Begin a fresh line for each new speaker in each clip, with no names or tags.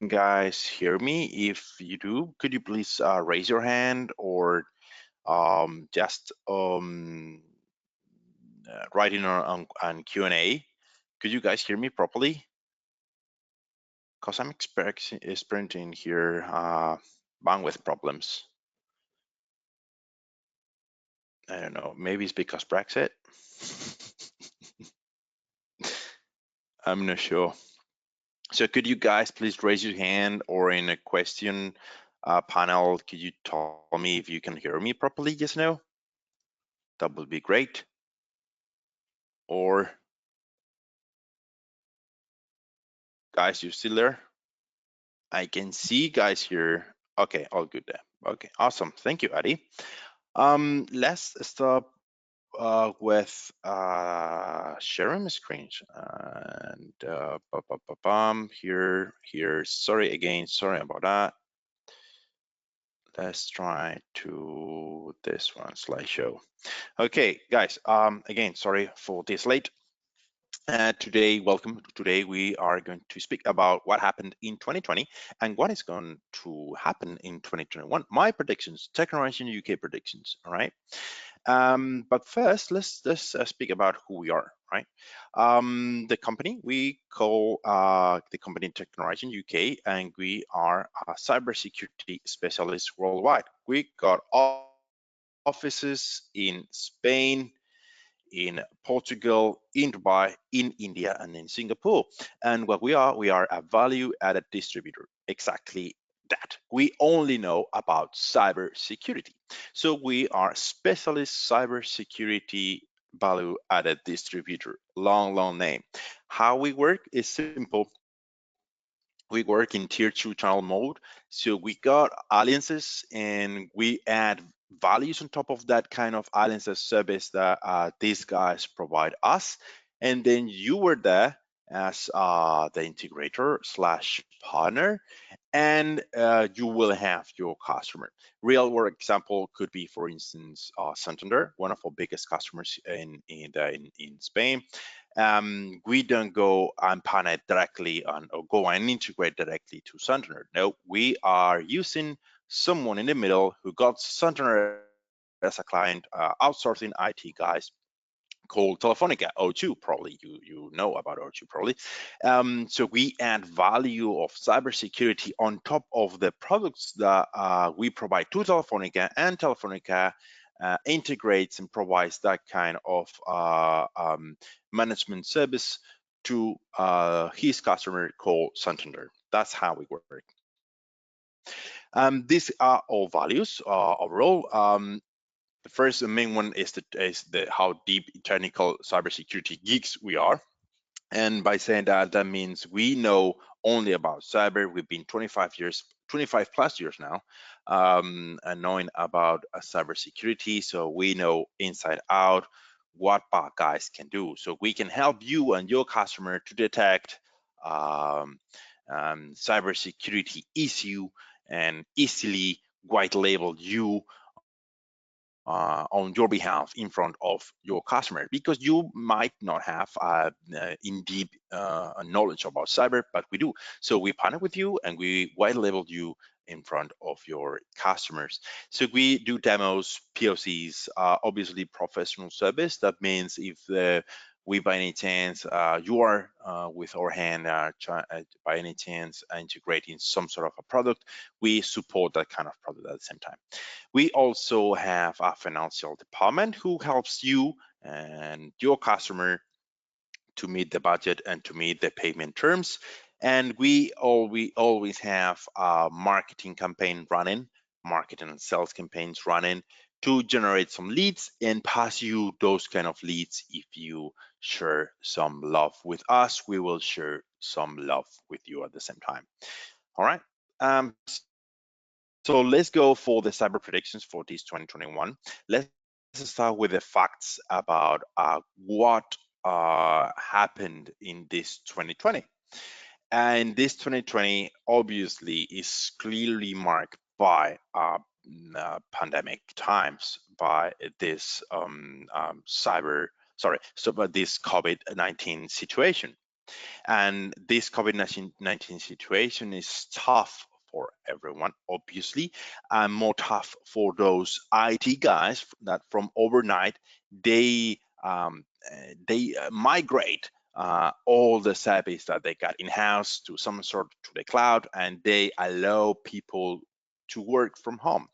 guys hear me? If you do, could you please raise your hand or just write in on Q&A? Could you guys hear me properly? Because I'm experiencing here bandwidth problems. I don't know, maybe it's because Brexit. I'm not sure. So could you guys please raise your hand, or in a question panel, could you tell me if you can hear me properly? Yes, no? That would be great. Or guys, you still there? I can see guys here. Okay, all good there. Okay, awesome. Thank you, Adi. Let's start with sharing my screen. And here. Sorry again. Sorry about that. Let's try to this one slideshow. Okay, guys. Again, sorry for this late. Welcome. Today we are going to speak about what happened in 2020 and what is going to happen in 2021. My predictions, Technorizon UK predictions. All right. But first, let's speak about who we are. Right. The company we call the company Technorizon UK, and we are a cybersecurity specialist worldwide. We got offices in Spain, in Portugal, in Dubai, in India, and in Singapore. And what we are a value-added distributor. Exactly that. We only know about cybersecurity. So we are specialist cybersecurity value-added distributor. Long name. How we work is simple. We work in tier 2 channel mode. So we got alliances and we add values on top of that kind of alliances service that these guys provide us. And then you were there as the integrator slash partner, and you will have your customer. Real world example could be, for instance, Santander, one of our biggest customers in Spain. We don't go and partner directly on or go and integrate directly to Santander. No, we are using someone in the middle who got Santander as a client, outsourcing IT guys, called Telefonica O2. Probably you know about O2 probably. So we add value of cybersecurity on top of the products that we provide to Telefonica, and Telefonica integrates and provides that kind of management service to his customer called Santander. That's how we work. These are all values overall. The first and main one is the how deep technical cybersecurity geeks we are. And by saying that, that means we know only about cyber. We've been 25 plus years now, and knowing about cybersecurity. So we know inside out what bad guys can do. So we can help you and your customer to detect cybersecurity issue and easily white label you on your behalf in front of your customer, because you might not have in deep knowledge about cyber, but we do. So we partner with you and we white label you in front of your customers. So we do demos, POCs, obviously professional service. That means if we by any chance you are with our hand by any chance integrating some sort of a product, we support that kind of product at the same time. We also have a financial department who helps you and your customer to meet the budget and to meet the payment terms. And we always have a marketing campaign running, marketing and sales campaigns running to generate some leads and pass you those kind of leads. If you share some love with us, we will share some love with you at the same time. All right. So let's go for the cyber predictions for this 2021. Let's start with the facts about what happened in this 2020. And this 2020 obviously is clearly marked by pandemic times, by this by this COVID-19 situation. And this COVID-19 situation is tough for everyone, obviously, and more tough for those IT guys that from overnight they migrate all the service that they got in-house to some sort to the cloud, and they allow people to work from home.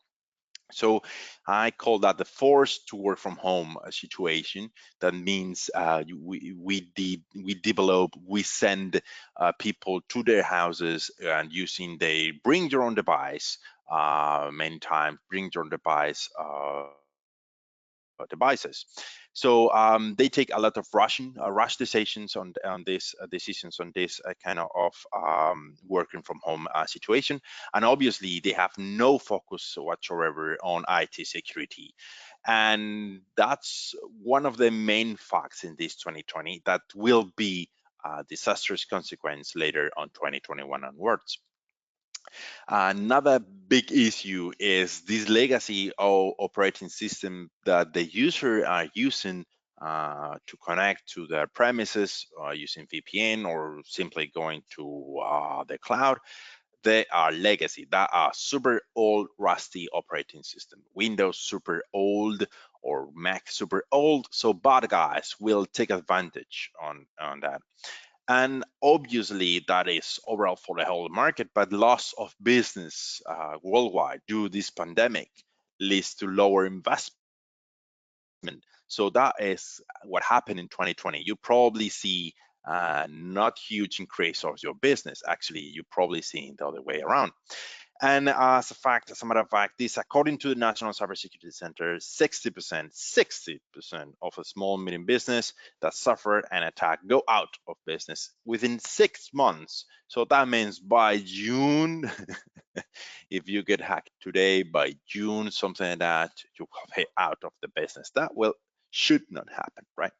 So I call that the forced to work from home situation. That means we develop, we send people to their houses and using they bring your own device. Many times bring your own devices. So they take a lot of rush decisions on this decisions on this kind of working from home situation, and obviously they have no focus whatsoever on IT security, and that's one of the main facts in this 2020 that will be a disastrous consequence later on 2021 onwards. Another big issue is this legacy operating system that the user are using to connect to their premises using VPN or simply going to the cloud. They are legacy. That are super old, rusty operating system. Windows super old or Mac super old. So bad guys will take advantage on that. And obviously that is overall for the whole market, but loss of business worldwide due to this pandemic leads to lower investment. So that is what happened in 2020. You probably see not huge increase of your business. Actually, you probably seeing the other way around. And as a matter of fact, this, according to the National Cybersecurity Center, 60% of a small and medium business that suffer an attack go out of business within 6 months. So that means by June, if you get hacked today, by June, something like that, you will be out of the business. That will should not happen, right?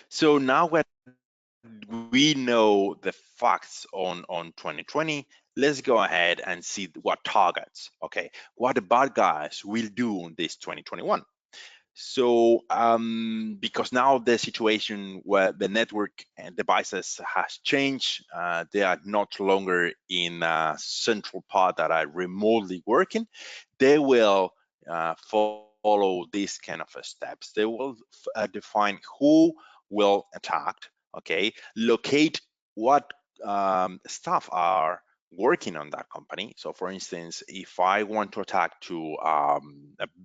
So now we know the facts on 2020, let's go ahead and see what targets, okay, what the bad guys will do on this 2021. So because now the situation where the network and devices has changed, they are not longer in a central part that are remotely working, they will follow these kind of steps. They will define who will attack, okay, locate what staff are working on that company. So for instance, if I want to attack to a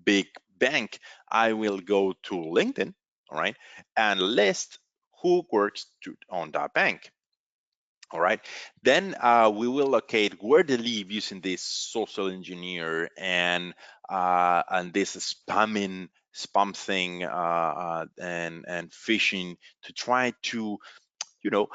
big bank, I will go to LinkedIn, all right, and list who works on that bank. All right, then we will locate where they live using this social engineer and this spam thing and phishing to try to you know,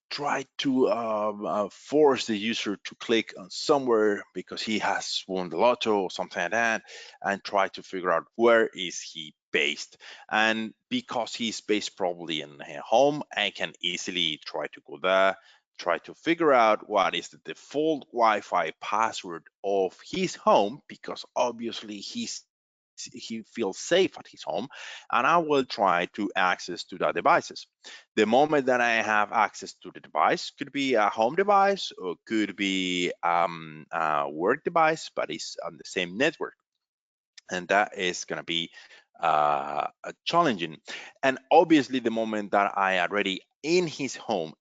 try to force the user to click on somewhere because he has won the lotto or something like that, and try to figure out where is he based. And because he's based probably in a home, I can easily try to go there, try to figure out what is the default Wi-Fi password of his home, because obviously he feels safe at his home, and I will try to access to the devices. The moment that I have access to the device, could be a home device or could be a work device, but it's on the same network, and that is going to be challenging. And obviously the moment that I already in his home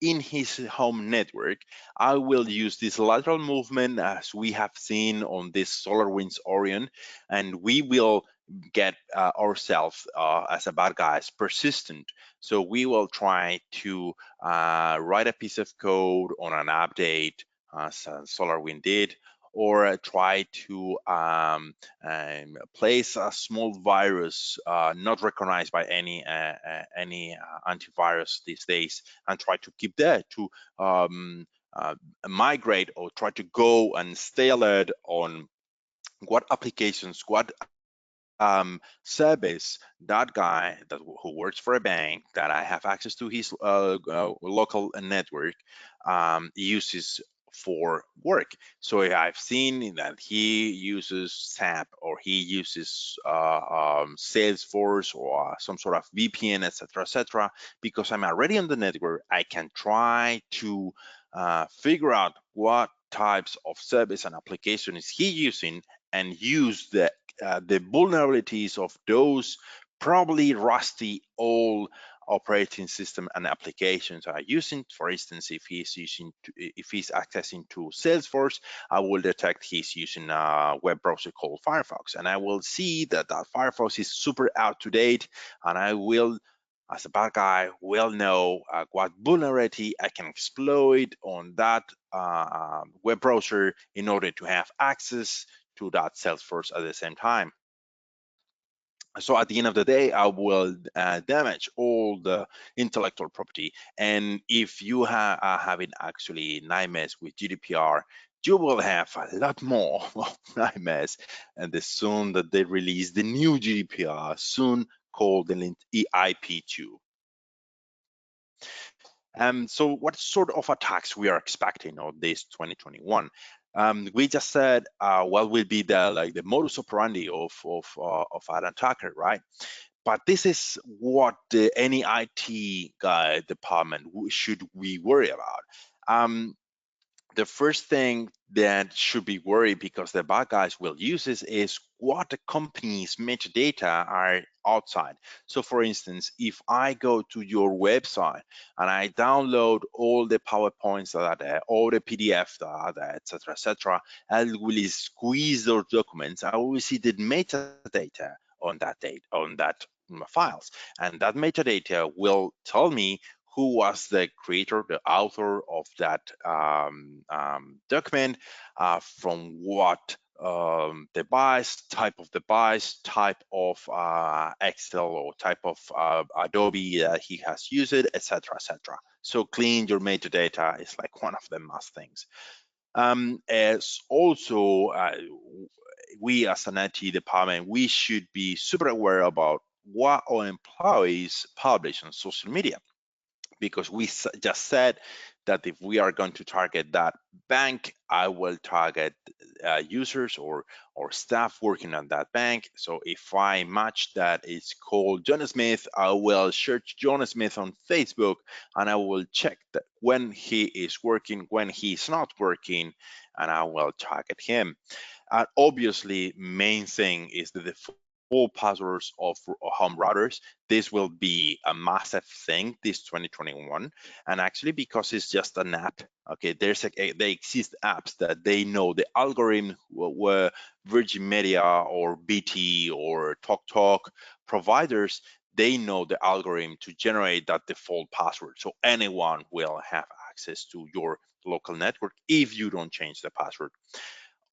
network, I will use this lateral movement as we have seen on this SolarWinds Orion, and we will get ourselves as a bad guys persistent. So we will try to write a piece of code on an update as SolarWind did, or try to place a small virus not recognized by any antivirus these days, and try to keep that to migrate or try to go and stay alert on what applications, what service that guy who works for a bank that I have access to his local network uses for work. So I've seen that he uses SAP, or he uses Salesforce, or some sort of VPN, etc., etc. Because I'm already on the network, I can try to figure out what types of service and application is he using, and use the vulnerabilities of those probably rusty old operating system and applications are using. For instance, if he's accessing to Salesforce, I will detect he's using a web browser called Firefox, and I will see that Firefox is super out to date, and I will, as a bad guy, will know what vulnerability I can exploit on that web browser in order to have access to that Salesforce at the same time. So at the end of the day, I will damage all the intellectual property. And if you are having actually nightmares with GDPR, you will have a lot more of nightmares. And the soon that they release the new GDPR, soon called the EIP2. So what sort of attacks we are expecting on this 2021? We just said what will be the modus operandi of an attacker, right? But this is what any IT guy department should we worry about. The first thing that should be worried, because the bad guys will use this, is what the company's metadata are outside. So for instance, if I go to your website and I download all the PowerPoints that are there, all the PDF that are there, etc., I will squeeze those documents. I will see the metadata on that files, and that metadata will tell me who was the creator, the author of that document, from what device, type of device, type of Excel, or type of Adobe he has used, etc., etc. So clean your metadata is like one of the must things. As also, we as an IT department, we should be super aware about what our employees publish on social media, because we just said that if we are going to target that bank, I will target users or staff working on that bank. So if I match that is called John Smith, I will search John Smith on Facebook, and I will check that when he is working, when he's not working, and I will target him. And obviously, main thing is the default passwords of home routers. This will be a massive thing this 2021, and actually, because it's just an app, okay, they exist apps that they know the algorithm where Virgin Media or BT or TalkTalk providers, they know the algorithm to generate that default password, so anyone will have access to your local network if you don't change the password.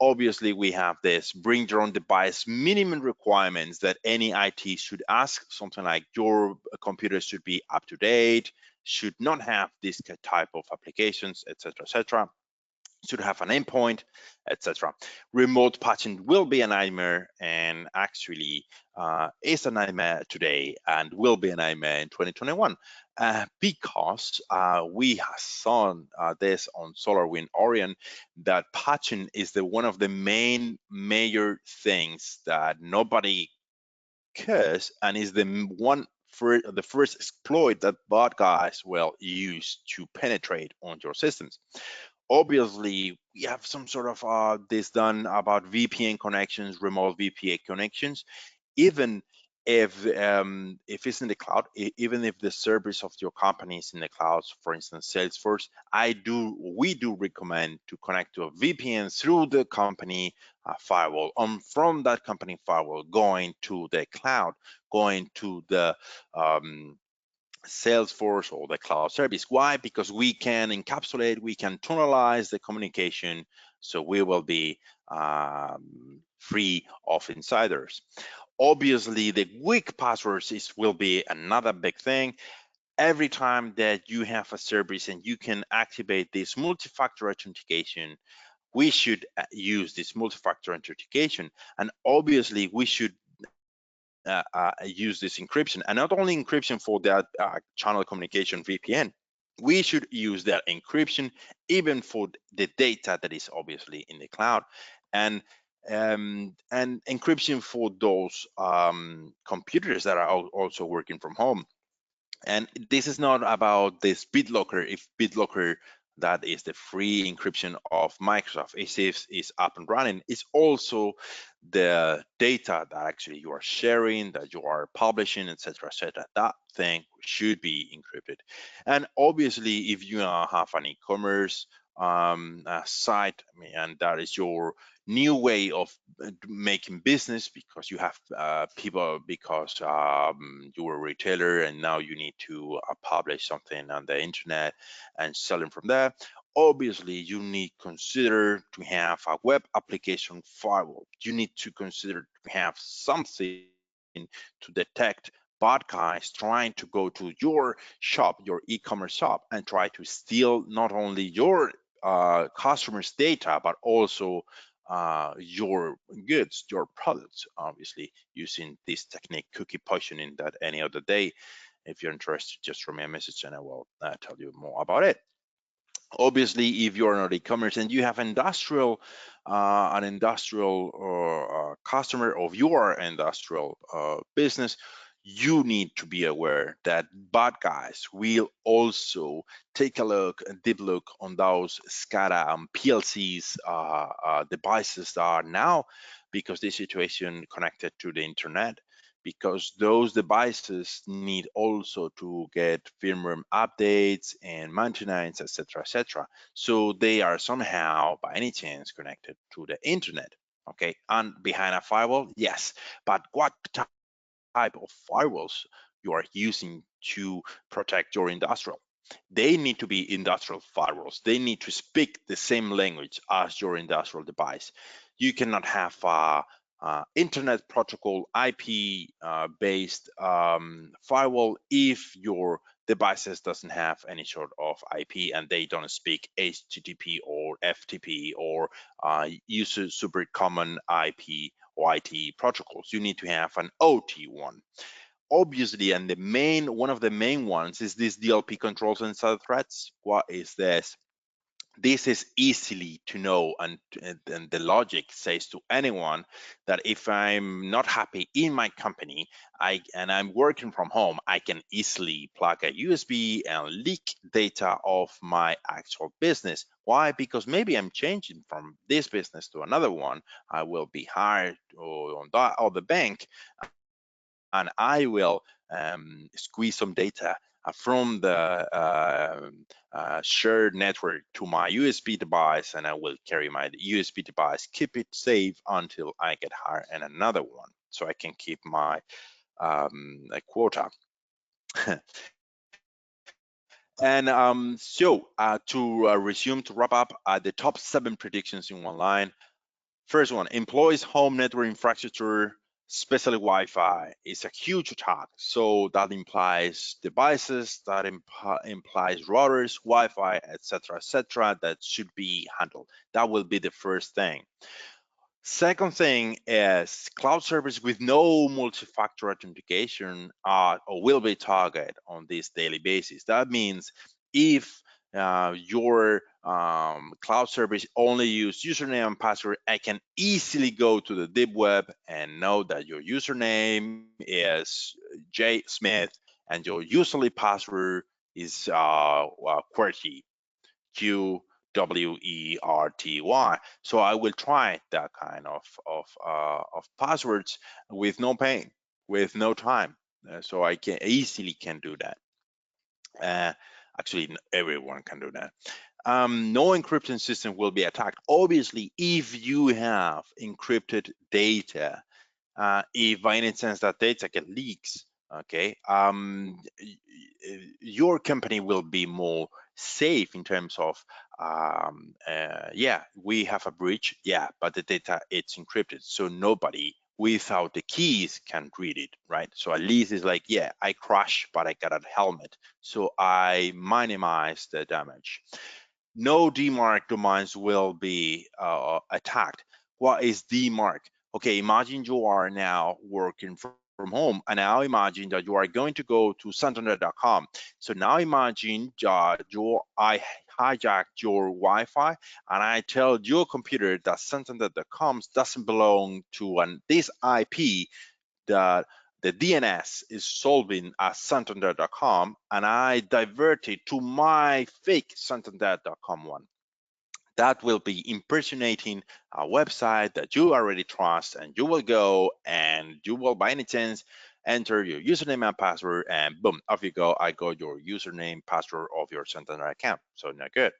Obviously, we have this bring your own device minimum requirements that any IT should ask, something like your computer should be up to date, should not have this type of applications, etc., etc., should have an endpoint, etc. Remote patching will be a nightmare, and actually is a nightmare today and will be a nightmare in 2021, because we have seen this on SolarWind Orion, that patching is one of the main major things that nobody cares, and is the first exploit that bad guys will use to penetrate on your systems. Obviously, we have some sort of this done about VPN connections, remote VPN connections, even if it's in the cloud, even if the service of your company is in the cloud, for instance, Salesforce, we do recommend to connect to a VPN through the company firewall. From that company firewall, going to the cloud, going to the Salesforce or the cloud service. Why? Because we can encapsulate, we can tunnelize the communication, so we will be free of insiders. Obviously, the weak passwords will be another big thing. Every time that you have a service and you can activate this multi-factor authentication, we should use this multi-factor authentication, and obviously we should use this encryption, and not only encryption for that channel communication VPN, We should use that encryption even for the data that is obviously in the cloud, and encryption for those computers that are also working from home. And this is not about this BitLocker. If BitLocker, that is the free encryption of Microsoft, is up and running, it's also the data that actually you are sharing, that you are publishing, etc., etc. That thing should be encrypted. And obviously, if you have an e-commerce site, I mean, and that is your new way of making business, because you have people, because you're a retailer and now you need to publish something on the internet and sell it from there. Obviously, you need consider to have a web application firewall. You need to consider to have something to detect bad guys trying to go to your shop, your e-commerce shop, and try to steal not only your customers' data, but also your goods, your products, obviously using this technique, cookie poisoning, that any other day, if you're interested, just send me a message and I will tell you more about it. Obviously, if you're not e-commerce and you have an industrial or customer of your industrial business, you need to be aware that bad guys will also take a deep look on those SCADA and PLCs devices that are now, because the situation connected to the internet, because those devices need also to get firmware updates and maintenance, etc., etc. So they are somehow, by any chance, connected to the internet. Okay, and behind a firewall, yes, but what type of firewalls you are using to protect your industrial? They need to be industrial firewalls. They need to speak the same language as your industrial device. You cannot have a internet protocol IP based firewall if your devices doesn't have any sort of IP and they don't speak HTTP or FTP or use super common IP or IT protocols. You need to have an OT one, obviously. And one of the main ones is this DLP controls and side threats. What is this? This is easily to know, and the logic says to anyone that if I'm not happy in my company, and I'm working from home, I can easily plug a USB and leak data of my actual business. Why? Because maybe I'm changing from this business to another one. I will be hired on that other bank, and I will squeeze some data from the shared network to my USB device, and I will carry my USB device, keep it safe until I get hired in another one, so I can keep my quota. And to resume, to wrap up, the top 7 predictions in one line. First one, employees' home network infrastructure, especially Wi-Fi, is a huge attack. So that implies devices, that implies routers, Wi-Fi, etc., that should be handled. That will be the first thing. Second thing is cloud service with no multi-factor authentication or will be targeted on this daily basis. That means if your cloud service only use username and password, I can easily go to the deep web and know that your username is J Smith and your username password is QWERTY, QWERTY. So I will try that kind of passwords with no pain, with no time. So I can easily can do that. Uh, Actually, everyone can do that. No encryption system will be attacked. Obviously, if you have encrypted data, if by any chance that data get leaks, okay, your company will be more safe in terms of, yeah, we have a breach, yeah, but the data, it's encrypted, so nobody without the keys can read it, right? So at least it's like, yeah, I crash, but I got a helmet, so I minimize the damage. No DMARC domains will be attacked. What is DMARC? Okay, imagine you are now working from from home, and now imagine that you are going to go to Santander.com. So now imagine I hijacked your Wi-Fi and I tell your computer that Santander.com doesn't belong to this IP that the DNS is solving at Santander.com, and I divert it to my fake Santander.com one. That will be impersonating a website that you already trust, and you will go and you will, by any chance, enter your username and password, and boom, off you go. I got your username, password of your Santander account. So not good.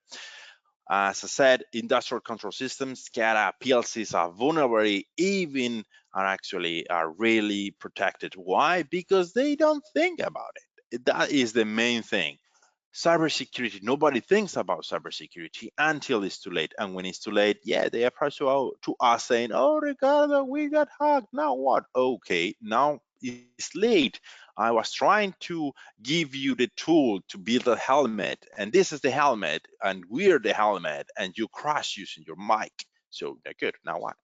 As I said, industrial control systems, SCADA, PLCs are vulnerable, even are actually are really protected. Why? Because they don't think about it. That is the main thing. Cybersecurity, nobody thinks about cybersecurity until it's too late. And when it's too late, yeah, they approach to us saying, oh, Ricardo, we got hacked. Now what? Okay, now it's late. I was trying to give you the tool to build a helmet, and this is the helmet, and we're the helmet, and you crash using your mic. So good. Now what?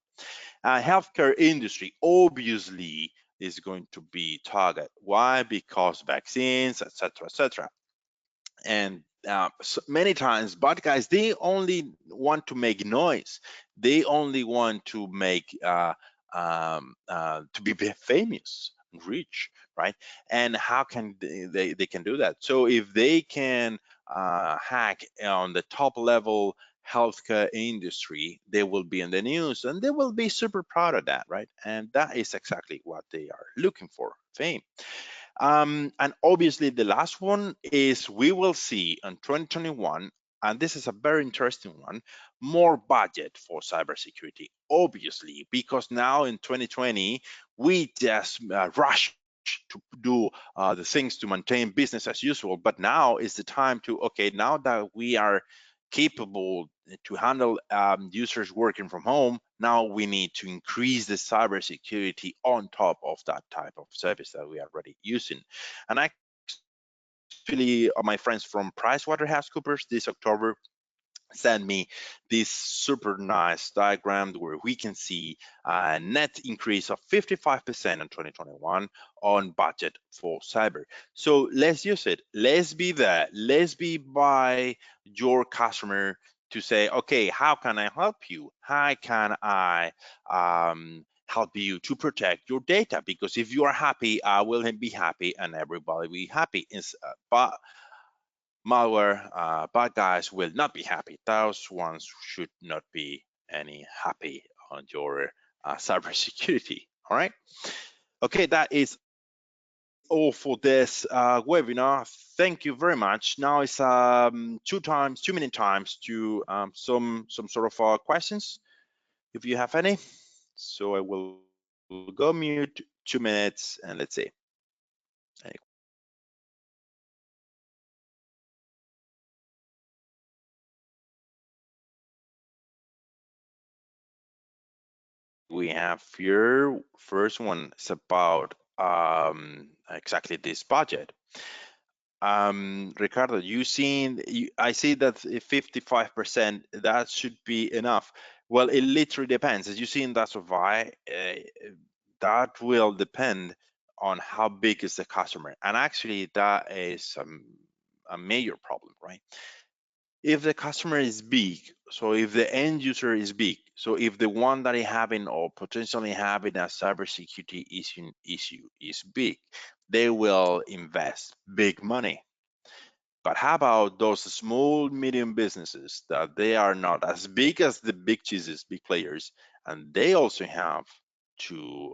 Healthcare industry obviously is going to be target. Why? Because vaccines, etc., etc. And so many times bad guys, they only want to make noise. They only want to make to be famous and rich, right? And how can they can do that? So if they can hack on the top level healthcare industry, they will be in the news and they will be super proud of that, right? And that is exactly what they are looking for, fame. And obviously, the last one is we will see in 2021, and this is a very interesting one, more budget for cybersecurity, obviously, because now in 2020, we just rush to do the things to maintain business as usual. But now is the time to, okay, now that we are capable to handle users working from home, now we need to increase the cybersecurity on top of that type of service that we are already using. And actually, my friends from PricewaterhouseCoopers this October send me this super nice diagram where we can see a net increase of 55% in 2021 on budget for cyber. So let's use it. Let's be there. Let's be by your customer to say, okay, how can I help you? How can I help you to protect your data? Because if you are happy, I will be happy and everybody will be happy. But malware, bad guys will not be happy. Those ones should not be any happy on your cybersecurity. All right. Okay, that is all for this webinar. Thank you very much. Now it's 2 minute times to some sort of questions, if you have any. So I will go mute 2 minutes and let's see. Any we have here first one is about exactly this budget. Ricardo, I see that 55%, that should be enough. Well, it literally depends. As you see in that survey, that will depend on how big is the customer. And actually, that is a major problem, right? If the customer is big, so if the end user is big, so if the one that is having or potentially having a cybersecurity issue is big, they will invest big money. But how about those small, medium businesses that they are not as big as the big cheeses, big players, and they also have to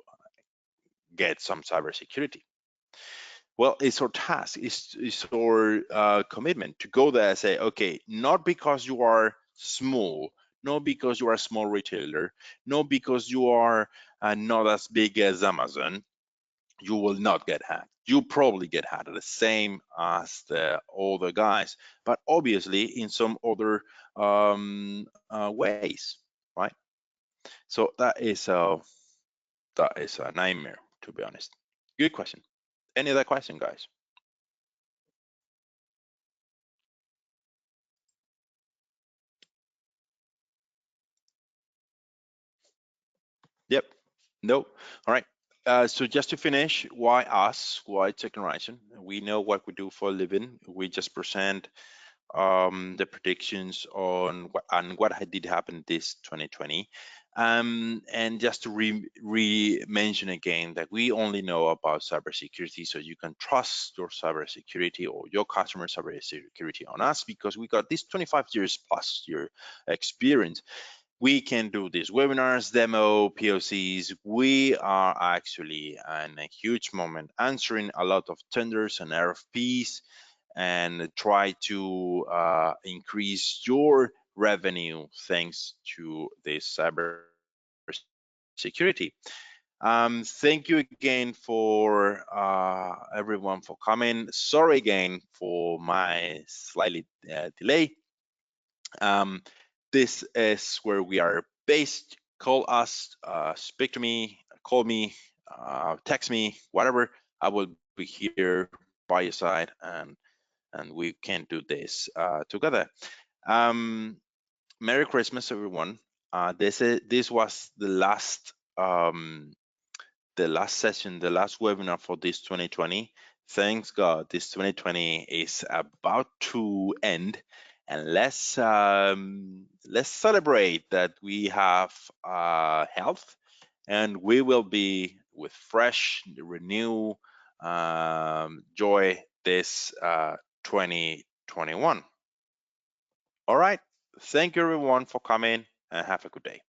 get some cybersecurity? Well, it's our task, it's our commitment to go there and say, okay, not because you are small, not because you are a small retailer, not because you are not as big as Amazon, you will not get hacked. You probably get hacked the same as the other guys, but obviously in some other ways, right? So that is a nightmare, to be honest. Good question. Any other question, guys? Yep. No. All right. So just to finish, why us? Why Technorizon? We know what we do for a living. We just present the predictions on what did happen this 2020. And just to mention again that we only know about cybersecurity, so you can trust your cybersecurity or your customer cybersecurity on us, because we got this 25 years plus year experience. We can do these webinars, demo, POCs. We are actually in a huge moment answering a lot of tenders and RFPs, and try to increase your revenue thanks to this cybersecurity. Thank you again for everyone for coming. Sorry again for my slightly delay. This is where we are based. Call us, speak to me, call me, text me, whatever. I will be here by your side, and we can do this together. Um, Merry Christmas, everyone. This was the last session, the last webinar for this 2020. Thanks God, this 2020 is about to end, and let's celebrate that we have health, and we will be with fresh, renew joy this 2021. All right. Thank you, everyone, for coming, and have a good day.